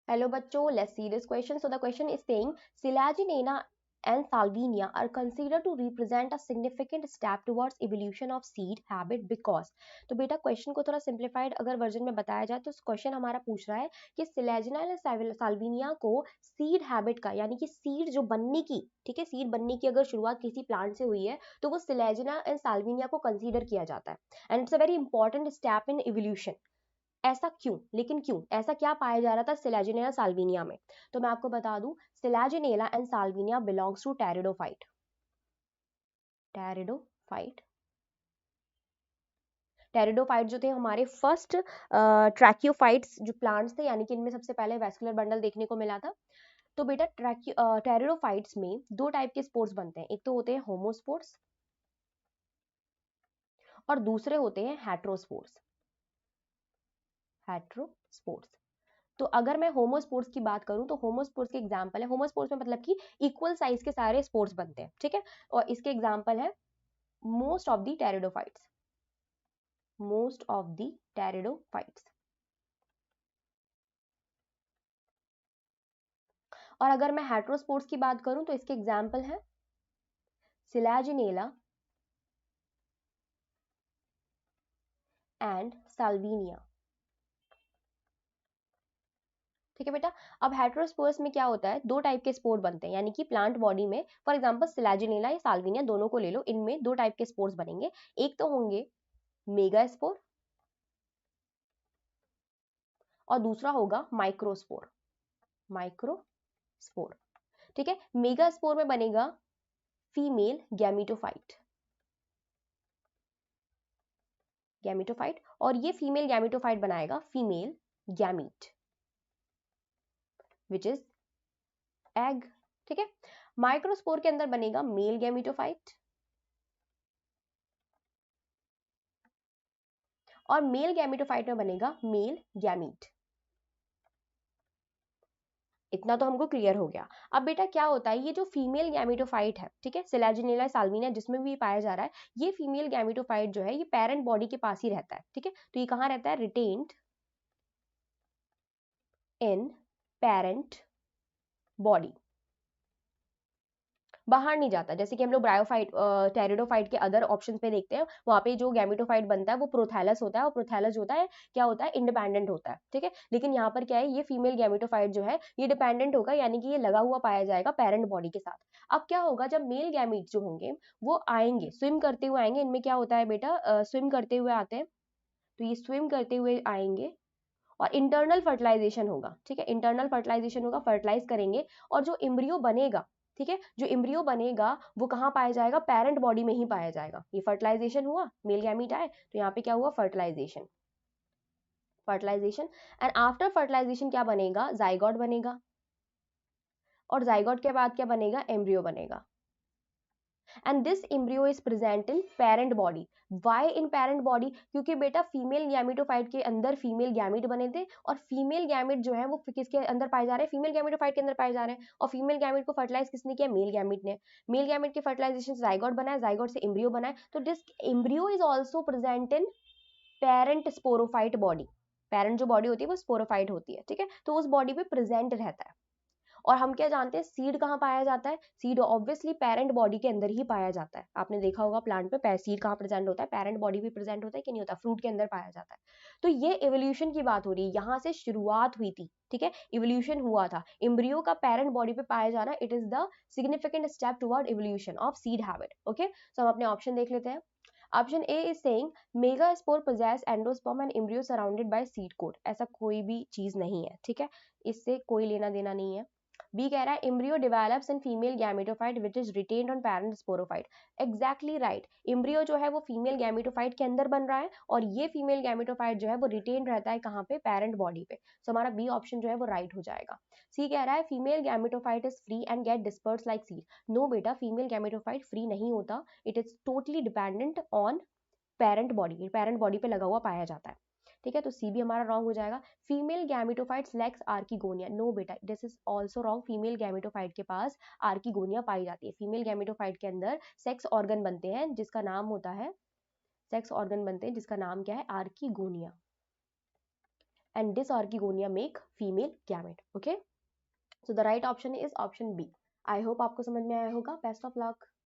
Hello bachcho, let's see this question. So the question is saying Selaginella and Salvinia are considered to represent a significant step towards evolution of seed habit because. तो बेटा question को थोड़ा simplified अगर version में बताया जाए तो question हमारा पूछ रहा है कि सिलेजिना और साल्विनिया को सीड हैबिट का यानी कि सीड जो बनने की, ठीक है, सीड बनने की अगर शुरुआत किसी प्लांट से हुई है तो वो सिलेजिना एंड साल्विनिया को कंसीडर किया जाता है and it's a very important step in evolution. ऐसा क्यों, लेकिन क्यों ऐसा क्या पाया जा रहा था सिलेजिनेला साल्विनिया में? तो मैं आपको बता दूं, Selaginella and Salvinia belongs to pteridophyte. Pteridophyte pteridophyte जो थे हमारे फर्स्ट ट्रैकियोफाइट्स जो प्लांट्स थे, यानी कि इनमें सबसे पहले वेस्कुलर बंडल देखने को मिला था। तो बेटा टेरिडोफाइट्स में दो टाइप के स्पोर्स बनते हैं, एक तो होते हैं होमोस्पोर्स और दूसरे होते हैं हेट्रोस्पोर्स। हेट्रोस्पोर्स। तो अगर मैं होमोस्पोर्स की बात करूं तो होमोस्पोर्स के एग्जांपल है, होमोस्पोर्स में मतलब कि इक्वल साइज के सारे स्पोर्स बनते हैं, ठीक है, और इसके एग्जांपल है most of the pteridophytes. Most of the pteridophytes. और अगर मैं हेट्रोस्पोर्स की बात करूं तो इसके एग्जांपल है सिलेजिनेला एंड साल्विनिया। ठीक है बेटा। अब हेट्रोस्पोर्स में क्या होता है, दो टाइप के स्पोर बनते हैं, यानी कि प्लांट बॉडी में फॉर एग्जांपल सिलेजिनेला या साल्विनिया दोनों को ले लो, इनमें दो टाइप के स्पोर्स बनेंगे। एक तो होंगे मेगास्पोर और दूसरा होगा माइक्रोस्पोर। माइक्रोस्पोर, ठीक है। मेगास्पोर में बनेगा फीमेल गैमेटोफाइट। गैमेटोफाइट, और ये फीमेल गैमेटोफाइट बनाएगा female gamete which is egg, ठीक है। माइक्रोस्पोर के अंदर बनेगा मेल गैमेटोफाइट और मेल गैमेटोफाइट में बनेगा मेल गैमीट। इतना तो हमको क्लियर हो गया। अब बेटा क्या होता है, ये जो फीमेल गैमेटोफाइट है, ठीक है, सिलेजिनेला साल्विनिया जिसमें भी पाया जा रहा है, ये फीमेल गैमेटोफाइट जो है ये पेरेंट बॉडी के पास ही रहता है, ठीक है। तो ये कहाँ रहता है, रिटेन्ड इन पेरेंट बॉडी, बाहर नहीं जाता। जैसे कि हम लोग ब्रायोफाइट टेरिडोफाइट के अदर ऑप्शन पे देखते हैं, वहां पे जो गैमेटोफाइट बनता है वो प्रोथैलस होता है, और प्रोथैलस होता है क्या होता है, इंडिपेंडेंट होता है, ठीक है। लेकिन यहाँ पर क्या है, ये फीमेल गैमेटोफाइट जो है ये डिपेंडेंट होगा, यानी कि ये लगा हुआ पाया जाएगा पेरेंट बॉडी के साथ। अब क्या होगा, जब मेल गैमीट जो होंगे वो आएंगे, स्विम करते हुए आएंगे, इनमें क्या होता है बेटा, स्विम करते हुए आते हैं, तो ये स्विम करते हुए आएंगे और इंटरनल फर्टिलाइजेशन होगा, ठीक है, इंटरनल फर्टिलाइजेशन होगा, फर्टिलाइज करेंगे, और जो इम्ब्रियो बनेगा, ठीक है, जो इम्ब्रियो बनेगा वो कहाँ पाया जाएगा, पेरेंट बॉडी में ही पाया जाएगा। ये फर्टिलाइजेशन हुआ, मेल गैमीट आए तो यहाँ पे क्या हुआ, fertilisation. Fertilisation and after fertilisation क्या बनेगा, जाइगोट बनेगा, और जाइगोट के बाद क्या बनेगा, एम्ब्रियो बनेगा। And this embryo is present in parent body. Why in parent body, क्योंकि बेटा फीमेल गैमेटोफाइट के अंदर फीमेल गैमेट बने थे, और फीमेल गैमेट जो है वो किसके अंदर पाए जा रहे हैं, फीमेल गैमेटोफाइट के अंदर पाए जा रहे हैं, और फीमेल गैमेट को फर्टिलाइज किसने किया, मेल गैमेट ने। मेल गैमेट के फर्टिलाइजेशन से जाइगोट बना है, जाइगोट से एम्ब्रियो बना है, तो this embryo is also present in parent sporophyte body. Parent जो बॉडी होती है वो स्पोरोफाइट होती है, ठीक है, तो उस बॉडी पे प्रेजेंट रहता है। और हम क्या जानते हैं, सीड कहाँ पाया जाता है, सीड ऑब्वियसली पेरेंट बॉडी के अंदर ही पाया जाता है। आपने देखा होगा प्लांट पे सीड कहाँ प्रेजेंट होता है, पेरेंट बॉडी भी प्रेजेंट होता है कि नहीं होता, फ्रूट के अंदर पाया जाता है। तो ये इवोल्यूशन की बात हो रही है, यहाँ से शुरुआत हुई थी, ठीक है, इवोल्यूशन हुआ था, एम्ब्रियो का पेरेंट बॉडी पे पाया जाना, it is the significant step toward evolution of seed habit. Okay, so हम अपने ऑप्शन देख लेते हैं। Option A is saying megaspore possesses endosperm and embryo surrounded by seed coat. ऐसा कोई भी चीज नहीं है, ठीक है, इससे कोई लेना देना नहीं है। बी कह रहा है embryo develops in female gametophyte which is retained on parent sporophyte. Exactly right, embryo जो है वो फीमेल गैमेटोफाइट के अंदर बन रहा है, और ये फीमेल गैमेटोफाइट जो है वो रिटेन रहता है कहाँ पे, पेरेंट बॉडी पे। सो हमारा बी ऑप्शन जो है वो राइट हो जाएगा। सी कह रहा है female gametophyte is free and get disperse like seed. No बेटा, फीमेल गैमेटोफाइट फ्री नहीं होता, it is totally dependent on parent body, parent body पे लगा हुआ पाया जाता है, ठीक है। तो सी भी हमारा रॉन्ग हो जाएगा। Female gametophytes lacks archegonia. No बेटा, this is also wrong, female gametophyte के पास आर्किगोनिया पाई जाती है। फीमेल गैमेटोफाइट के अंदर सेक्स ऑर्गन बनते हैं जिसका नाम होता है, सेक्स ऑर्गन बनते हैं जिसका नाम क्या है, archegonia. and dysarchigonia make female gamete. Okay, so the right option is option B. I hope आपको समझ में आया होगा. Best of luck.